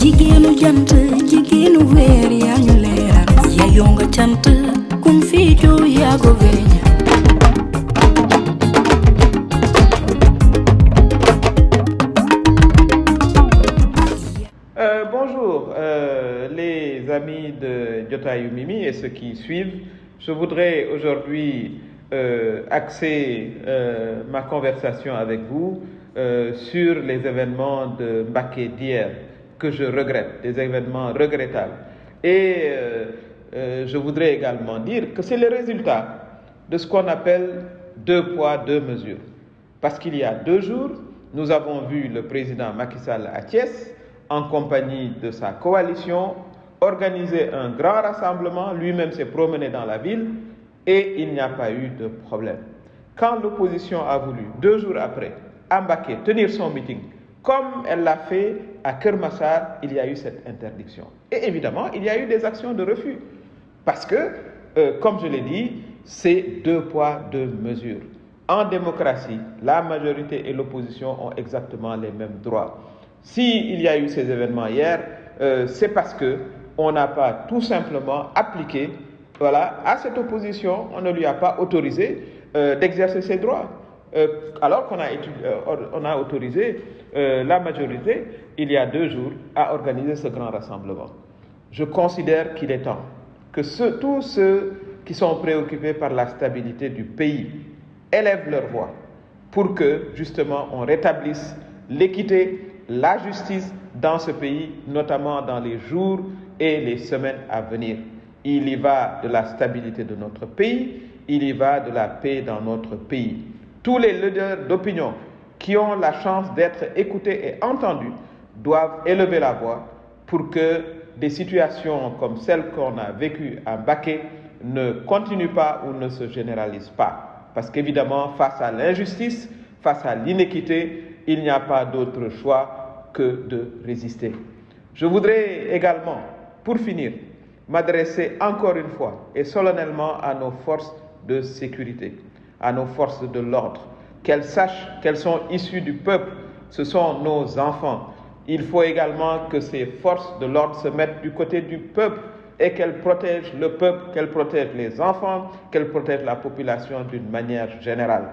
jigéenu jant jigéenu weer yaa ñu leeral yeyoo nga cant kun fii joo yaa ko weeña. Bonjour les amis de Jotaayu Mimi et ceux qui suivent. Je voudrais aujourd'hui axer ma conversation avec vous sur les événements de Mbacké d'hier que je regrette, des événements regrettables. Et je voudrais également dire que c'est le résultat de ce qu'on appelle 2 poids 2 mesures. Parce qu'il y a 2 jours, nous avons vu le président Macky Sall à Thiès en compagnie de sa coalition organiser un grand rassemblement, lui-même s'est promené dans la ville et il n'y a pas eu de problème. Quand l'opposition a voulu, 2 jours après, à Mbacké, tenir son meeting, comme elle l'a fait à Keur Massar, il y a eu cette interdiction. Et évidemment, il y a eu des actions de refus. Parce que, comme je l'ai dit, c'est 2 poids 2 mesures. En démocratie, la majorité et l'opposition ont exactement les mêmes droits. S'il y a eu ces événements hier, c'est parce qu'on n'a pas tout simplement appliqué à cette opposition, on ne lui a pas autorisé d'exercer ses droits. Alors qu'on a autorisé la majorité, il y a 2 jours, à organiser ce grand rassemblement. Je considère qu'il est temps que tous ceux qui sont préoccupés par la stabilité du pays élèvent leur voix pour que, justement, on rétablisse l'équité, la justice dans ce pays, notamment dans les jours et les semaines à venir. Il y va de la stabilité de notre pays, il y va de la paix dans notre pays. Tous les leaders d'opinion qui ont la chance d'être écoutés et entendus doivent élever la voix pour que des situations comme celles qu'on a vécues à Mbacké ne continuent pas ou ne se généralisent pas. Parce qu'évidemment, face à l'injustice, face à l'inéquité, il n'y a pas d'autre choix que de résister. Je voudrais également, pour finir, m'adresser encore une fois et solennellement à nos forces de sécurité, à nos forces de l'ordre, qu'elles sachent qu'elles sont issues du peuple, ce sont nos enfants. Il faut également que ces forces de l'ordre se mettent du côté du peuple et qu'elles protègent le peuple, qu'elles protègent les enfants, qu'elles protègent la population d'une manière générale.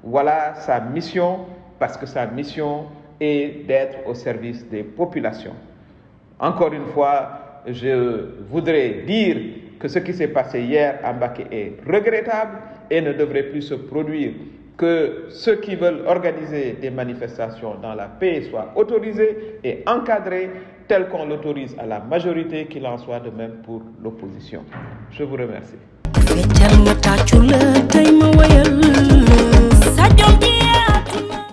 Voilà sa mission, parce que sa mission est d'être au service des populations. Encore une fois, je voudrais dire que ce qui s'est passé hier à Mbacké est regrettable et ne devrait plus se produire. Que ceux qui veulent organiser des manifestations dans la paix soient autorisés et encadrés tel qu'on l'autorise à la majorité, qu'il en soit de même pour l'opposition. Je vous remercie.